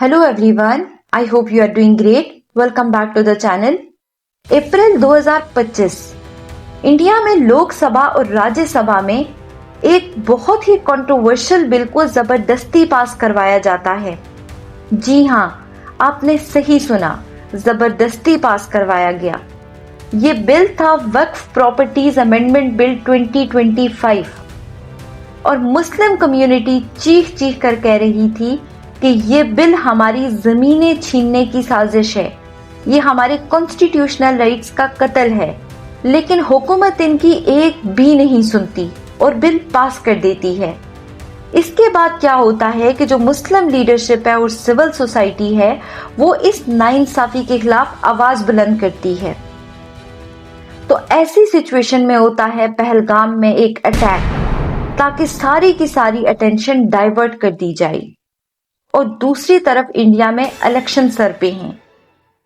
Hello everyone, I hope you are doing great. Welcome back to the channel. April 2025 India में लोकसभा और राज्यसभा में एक बहुत ही कंट्रोवर्शियल बिल को जबरदस्ती पास करवाया जाता है। जी हाँ, आपने सही सुना, जबरदस्ती पास करवाया गया। ये बिल था वक्फ प्रॉपर्टीज अमेंडमेंट बिल 2025 और मुस्लिम कम्युनिटी चीख चीख कर कह रही थी कि ये बिल हमारी जमीनें छीनने की साजिश है, ये हमारे कॉन्स्टिट्यूशनल राइट्स का कत्ल है। लेकिन हुकूमत इनकी एक भी नहीं सुनती और बिल पास कर देती है। इसके बाद क्या होता है कि जो मुस्लिम लीडरशिप है और सिविल सोसाइटी है वो इस नाइंसाफी के खिलाफ आवाज बुलंद करती है। तो ऐसी सिचुएशन में होता है पहलगाम में एक अटैक, ताकि सारी की सारी अटेंशन डाइवर्ट कर दी जाए। और दूसरी तरफ इंडिया में इलेक्शन सर पे हैं।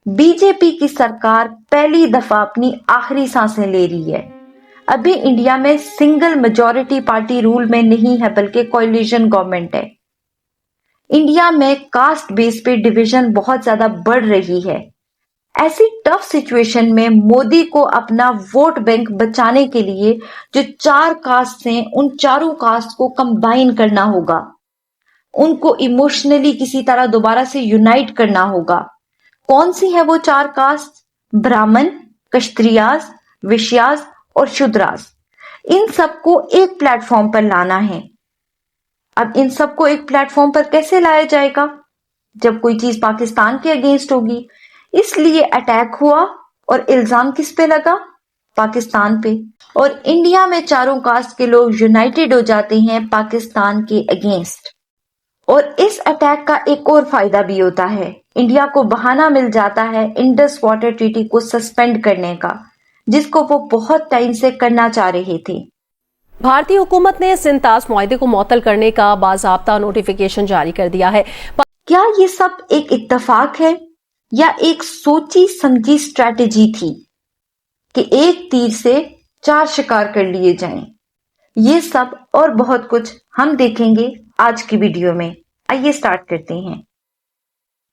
बीजेपी की सरकार पहली दफा अपनी आखिरी सांसें ले रही है। अभी इंडिया में सिंगल मेजॉरिटी पार्टी रूल में नहीं है, बल्कि कोएलिशन गवर्नमेंट है। इंडिया में कास्ट बेस पे डिवीजन बहुत ज्यादा बढ़ रही है। ऐसी टफ सिचुएशन में मोदी को अपना वोट बैंक बचाने के लिए जो 4 कास्ट हैं, उन चारों कास्ट को कंबाइन करना होगा। उनको इमोशनली किसी तरह दोबारा से यूनाइट करना होगा। कौन सी है वो 4 कास्ट? ब्राह्मण, क्षत्रियास, वैश्यास और शूद्रास। इन सबको एक प्लेटफॉर्म पर लाना है। अब इन सबको एक प्लेटफॉर्म पर कैसे लाया जाएगा जब कोई चीज पाकिस्तान के अगेंस्ट होगी? इसलिए अटैक हुआ और इल्जाम किस पे लगा? पाकिस्तान पे। और इंडिया में चारों कास्ट के लोग यूनाइटेड हो जाते हैं पाकिस्तान के अगेंस्ट। और इस अटैक का एक और फायदा भी होता है, इंडिया को बहाना मिल जाता है इंडस वाटर ट्रीटी को सस्पेंड करने का, जिसको वो बहुत टाइम से करना चाह रहे थे। भारतीय हुकूमत ने सिंतास मुआहदे को मुअत्तल करने का बाज़ाब्ता नोटिफिकेशन जारी कर दिया है। क्या ये सब एक इत्तेफाक है या एक सोची समझी स्ट्रैटेजी थी कि एक तीर से 4 शिकार कर लिए जाएं? ये सब और बहुत कुछ हम देखेंगे आज की वीडियो में। आइए स्टार्ट करते हैं।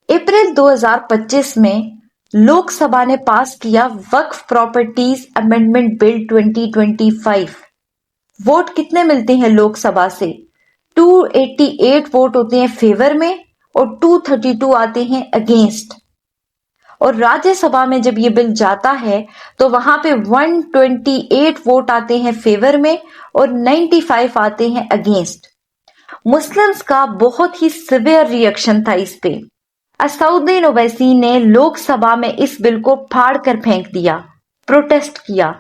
अप्रैल 2025 में लोकसभा ने पास किया वक्फ प्रॉपर्टीज अमेंडमेंट बिल 2025। वोट कितने मिलते हैं लोकसभा से? 288 वोट होते हैं फेवर में और 232 आते हैं अगेंस्ट। और राज्यसभा में जब ये बिल जाता है तो वहां पे 128 वोट आते हैं फेवर में और 95 आते हैं अगेंस्ट। मुस्लिम्स का बहुत ही सिवियर रिएक्शन था इस पे। असदुद्दीन ओवैसी ने लोकसभा में इस बिल को फाड़ कर फेंक दिया, प्रोटेस्ट किया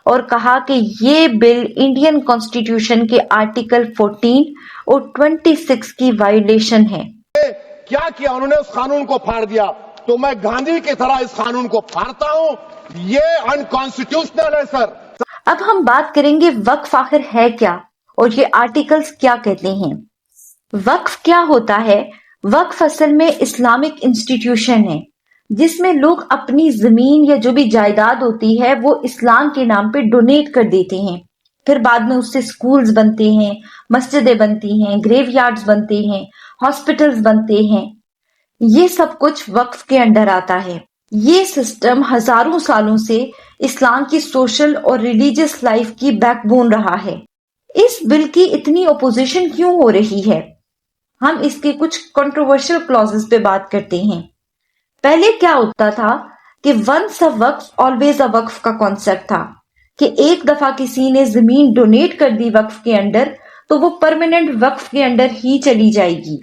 और कहा कि ये बिल इंडियन कॉन्स्टिट्यूशन के आर्टिकल 14 और 26 की वायोलेशन है। क्या किया उन्होंने? उस कानून को फाड़ दिया। तो मैं गांधी की तरह इस कानून को फाड़ता हूं। ये अनकॉन्स्टिट्यूशनल है सर। अब हम बात करेंगे वक्फ आखिर है क्या और ये आर्टिकल्स क्या कहते हैं। वक्फ क्या होता है? वक्फ असल में इस्लामिक इंस्टीट्यूशन है जिसमें लोग अपनी जमीन या जो भी जायदाद होती है वो इस्लाम के नाम पे डोनेट कर देते हैं। फिर बाद में उससे स्कूल्स बनते हैं, मस्जिदें बनती हैं, ग्रेवयार्ड्स बनते हैं, हॉस्पिटल्स बनते हैं। ये सब कुछ वक्फ के अंडर आता है। ये सिस्टम हजारों सालों से इस्लाम की सोशल और रिलीजियस लाइफ की बैकबोन रहा है। इस बिल की इतनी ओपोजिशन क्यों हो रही है? हम इसके कुछ कंट्रोवर्शियल क्लॉजेस पे बात करते हैं। पहले क्या होता था कि once a Waqf always a वक्फ का कॉन्सेप्ट था कि एक दफा किसी ने जमीन डोनेट कर दी वक्फ के अंडर तो वो परमानेंट वक्फ के अंडर ही चली जाएगी।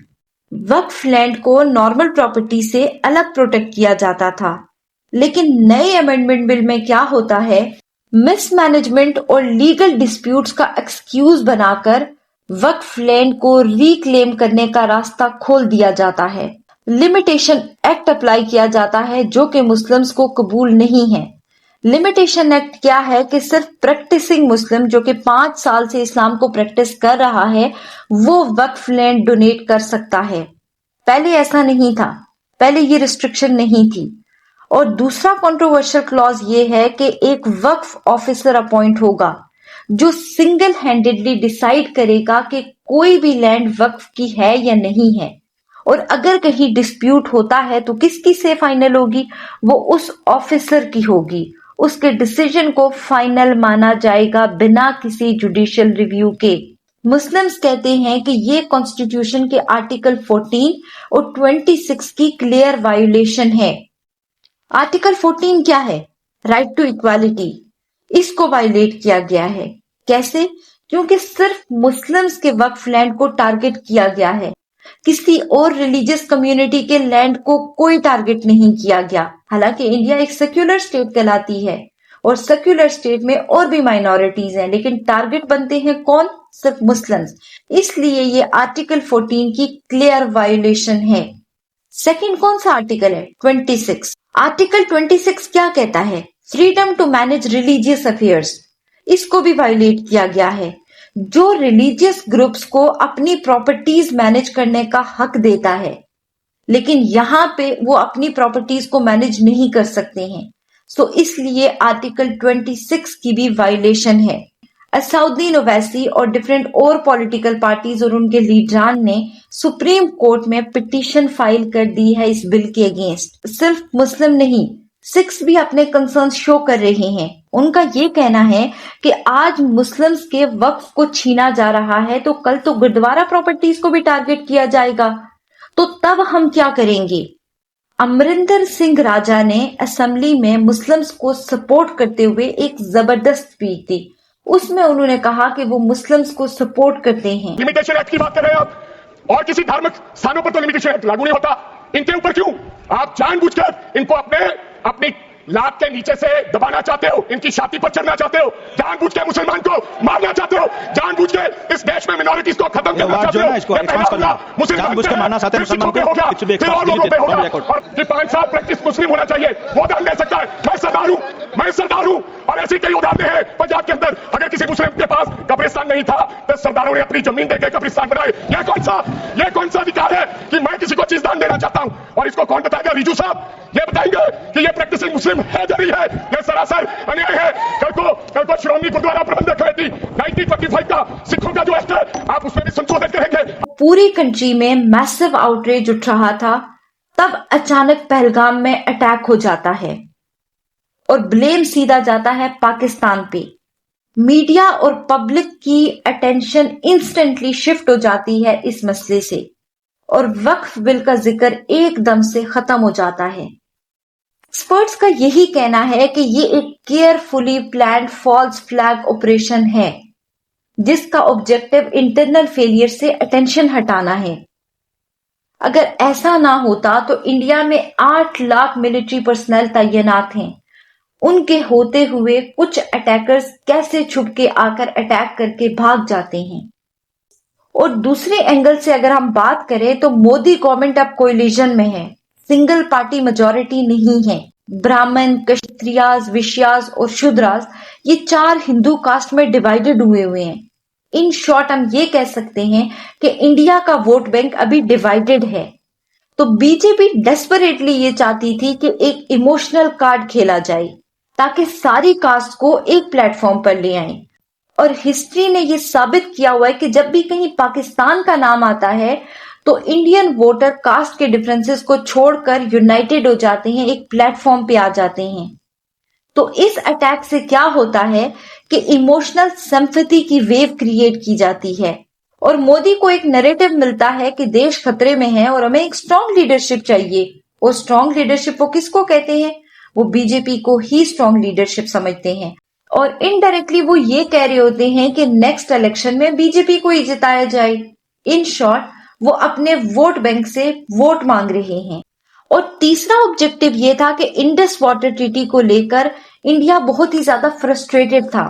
वक्फ लैंड को नॉर्मल प्रॉपर्टी से अलग प्रोटेक्ट किया जाता था। लेकिन नए अमेंडमेंट बिल में क्या होता है, मिसमैनेजमेंट और लीगल डिस्प्यूट्स का एक्सक्यूज बनाकर वक्फ लैंड को रिक्लेम करने का रास्ता खोल दिया जाता है। लिमिटेशन एक्ट अप्लाई किया जाता है जो कि मुस्लिम्स को कबूल नहीं है। लिमिटेशन एक्ट क्या है कि सिर्फ प्रैक्टिसिंग मुस्लिम जो कि 5 साल से इस्लाम को प्रैक्टिस कर रहा है वो वक्फ लैंड डोनेट कर सकता है। पहले ऐसा नहीं था, पहले ये रिस्ट्रिक्शन नहीं थी। और दूसरा कंट्रोवर्शियल क्लॉज ये है कि एक वक्फ ऑफिसर अपॉइंट होगा जो सिंगल हैंडेडली डिसाइड करेगा कि कोई भी लैंड वक्फ की है या नहीं है और अगर कहीं डिस्प्यूट होता है तो किसकी से फाइनल होगी? वो उस ऑफिसर की होगी। उसके डिसीजन को फाइनल माना जाएगा बिना किसी जुडिशियल रिव्यू के। मुस्लिम्स कहते हैं कि ये कॉन्स्टिट्यूशन के आर्टिकल 14 और 26 की क्लियर वायोलेशन है। आर्टिकल 14 क्या है? Right to equality. इसको वायोलेट किया गया है। कैसे? क्योंकि सिर्फ मुस्लिम्स के वक्फ लैंड को टारगेट किया गया है, किसी और रिलीजियस कम्युनिटी के लैंड को कोई टारगेट नहीं किया गया। हालांकि इंडिया एक सेक्युलर स्टेट कहलाती है और सेक्युलर स्टेट में और भी माइनॉरिटीज हैं, लेकिन टारगेट बनते हैं कौन? सिर्फ मुस्लिम्स। इसलिए ये आर्टिकल 14 की क्लियर वायोलेशन है। सेकंड कौन सा आर्टिकल है? 26। आर्टिकल 26 क्या कहता है? Freedom to manage religious affairs. इसको भी वायोलेट किया गया है, जो रिलीजियस ग्रुप्स को अपनी प्रॉपर्टीज मैनेज करने का हक देता है, लेकिन यहाँ पे वो अपनी प्रॉपर्टीज को मैनेज नहीं कर सकते हैं। सो इसलिए आर्टिकल 26 की भी वायोलेशन है। असउद्दीन ओवैसी और डिफरेंट और पॉलिटिकल पार्टीज और उनके लीडरान ने सुप्रीम कोर्ट में पिटीशन फाइल कर दी है इस बिल के अगेंस्ट। सिर्फ मुस्लिम नहीं, सिख्स भी अपने कंसर्न शो कर रहे हैं। उनका ये कहना है कि आज मुस्लिम्स के वक्फ को छीना जा रहा है तो कल तो गुरुद्वारा प्रॉपर्टीज को भी टारगेट किया जाएगा, तो तब हम क्या करेंगे? अमरिंदर सिंह राजा ने असेंबली में मुस्लिम्स को सपोर्ट करते हुए एक जबरदस्त स्पीच दी। उसमें उन्होंने कहा कि वो मुस्लिम्स को सपोर्ट करते हैं। लिमिटेशन एक्ट की बात कर रहे हैं आप, और किसी धार्मिक स्थानों पर तो लिमिटेशन एक्ट लागू नहीं होता, इनके ऊपर क्यों? आप जानबूझकर इनको अपनी लात के नीचे से दबाना चाहते हो, इनकी छाती पर चढ़ना चाहते हो, जानबूझ के मुसलमान को मारना चाहते हो, जानबूझ के इस देश में मिनॉरिटीज को खत्म करना चाहते हो। जानबूझ के मारना चाहते हैं मुसलमान को, फिर और लोगों पे होगा। और कि 5 साल प्रैक्टिस मुस्लिम होना चाहिए, वो उदाहरण ले सकता है। मैं सरदार हूं और ऐसी कई उदाहरणें हैं पंजाब के अंदर। अगर किसी मुस्लिम के पास कब्रिस्तान नहीं था तो सरदारों ने अपनी जमीन देकर कब्रिस्तान बनाए। ये कौन सा अधिकार है कि मैं किसी को चीज दान देना चाहता हूं? और इसको कौन बताएगा? रिजू साहब ये बताएंगे कि ये प्रैक्टिसिंग मुस्लिम है या नहीं है? ये सरासर अन्याय है। कल को श्रोमणी गुरुद्वारा प्रबंधक कमेटी 1925 का सिखों का जो एक्ट है, आप उसमें भी संशोधन करेंगे। पूरी कंट्री में मैसिव आउटरीच उठ रहा था, तब अचानक पहलगाम में अटैक हो जाता है और ब्लेम सीधा जाता है पाकिस्तान पे। मीडिया और पब्लिक की अटेंशन इंस्टेंटली शिफ्ट हो जाती है इस मसले से और वक्फ बिल का जिक्र एकदम से खत्म हो जाता है। एक्सपर्ट्स का यही कहना है कि ये एक carefully planned false flag operation है, जिसका ऑब्जेक्टिव इंटरनल फेलियर से अटेंशन हटाना है। अगर ऐसा ना होता तो इंडिया में 8 लाख मिलिट्री पर्सनल तैनात हैं। उनके होते हुए कुछ अटैकर्स कैसे छुप के आकर अटैक करके भाग जाते हैं। और दूसरे एंगल से अगर हम बात करें तो मोदी गवर्नमेंट अब कोलिशन में है, सिंगल पार्टी मेजॉरिटी नहीं है। ब्राह्मण, क्षत्रियास, विश्यास और शूद्रास ये 4 हिंदू कास्ट में डिवाइडेड हुए हैं। इन शॉर्ट हम ये कह सकते हैं कि इंडिया का वोट बैंक अभी डिवाइडेड है। तो बीजेपी डेस्परेटली ये चाहती थी कि एक इमोशनल कार्ड खेला जाए ताकि सारी कास्ट को एक प्लेटफॉर्म पर ले आए। और हिस्ट्री ने ये साबित किया हुआ है कि जब भी कहीं पाकिस्तान का नाम आता है तो इंडियन वोटर कास्ट के डिफरेंसेस को छोड़कर यूनाइटेड हो जाते हैं, एक प्लेटफॉर्म पे आ जाते हैं। तो इस अटैक से क्या होता है कि इमोशनल सिंपैथी की वेव क्रिएट की जाती है और मोदी को एक नैरेटिव मिलता है कि देश खतरे में है और हमें एक स्ट्रांग लीडरशिप चाहिए। और स्ट्रांग लीडरशिप वो किसको कहते हैं? वो बीजेपी को ही स्ट्रांग लीडरशिप समझते हैं और इनडायरेक्टली वो ये कह रहे होते हैं कि नेक्स्ट इलेक्शन में बीजेपी को ही जिताया जाए। इन शॉर्ट वो अपने वोट बैंक से वोट मांग रहे हैं। और तीसरा ऑब्जेक्टिव ये था कि इंडस वाटर ट्रीटी को लेकर इंडिया बहुत ही ज्यादा फ्रस्ट्रेटेड था।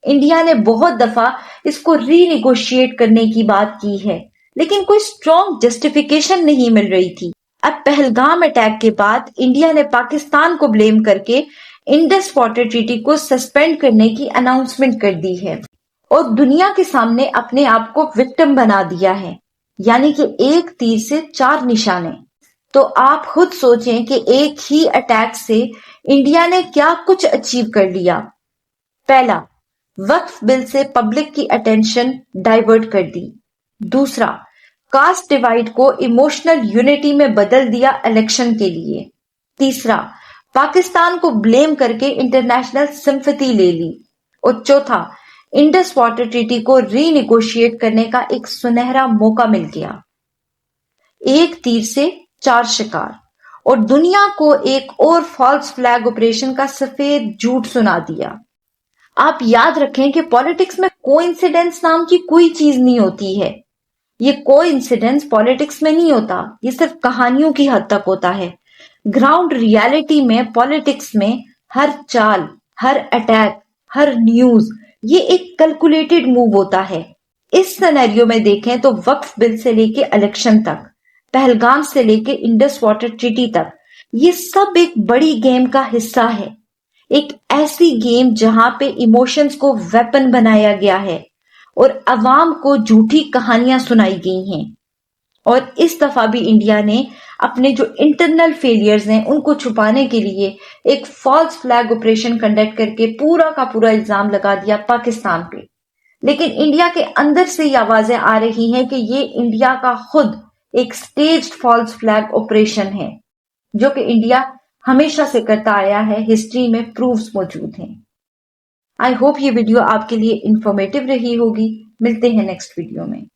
इंडिया ने बहुत दफा इसको रीनिगोशिएट करने की बात की है, लेकिन कोई स्ट्रॉन्ग जस्टिफिकेशन नहीं मिल रही थी। अब पहलगाम अटैक के बाद इंडिया ने पाकिस्तान को ब्लेम करके इंडस वाटर ट्रीटी को सस्पेंड करने की अनाउंसमेंट कर दी है और दुनिया के सामने अपने आप को विक्टिम बना दिया है, यानी कि एक तीर से 4 निशाने। तो आप खुद सोचें कि एक ही अटैक से इंडिया ने क्या कुछ अचीव कर लिया। पहला, वक्फ बिल से पब्लिक की अटेंशन डाइवर्ट कर दी। दूसरा, कास्ट डिवाइड को इमोशनल यूनिटी में बदल दिया इलेक्शन के लिए। तीसरा, पाकिस्तान को ब्लेम करके इंटरनेशनल सिंपैथी ले ली। और चौथा, इंडस वाटर ट्रीटी को रीनिगोशिएट करने का एक सुनहरा मौका मिल गया। एक तीर से चार शिकार, और दुनिया को एक और फॉल्स फ्लैग ऑपरेशन का सफेद झूठ सुना दिया। आप याद रखें कि पॉलिटिक्स में कोइंसिडेंस नाम की कोई चीज नहीं होती है। ये कोइंसिडेंस पॉलिटिक्स में नहीं होता, ये सिर्फ कहानियों की हद तक होता है। ग्राउंड रियलिटी में, पॉलिटिक्स में हर चाल, हर अटैक, हर न्यूज ये एक कैलकुलेटेड मूव होता है। इस सिनेरियो में देखें तो वक्फ बिल से लेके इलेक्शन तक, पहलगाम से लेके इंडस वाटर ट्रीटी तक, ये सब एक बड़ी गेम का हिस्सा है। एक ऐसी गेम जहां पे इमोशंस को वेपन बनाया गया है और अवाम को झूठी कहानियां सुनाई गई हैं। और इस दफा भी इंडिया ने अपने जो इंटरनल फेलियर्स हैं उनको छुपाने के लिए एक फॉल्स फ्लैग ऑपरेशन कंडक्ट करके पूरा का पूरा इल्जाम लगा दिया पाकिस्तान पे। लेकिन इंडिया के अंदर से ये आवाजें आ रही हैं कि ये इंडिया का खुद एक स्टेज्ड फॉल्स फ्लैग ऑपरेशन है, जो कि इंडिया हमेशा से करता आया है। हिस्ट्री में प्रूफ्स मौजूद हैं। आई होप ये वीडियो आपके लिए इंफॉर्मेटिव रही होगी। मिलते हैं नेक्स्ट वीडियो में।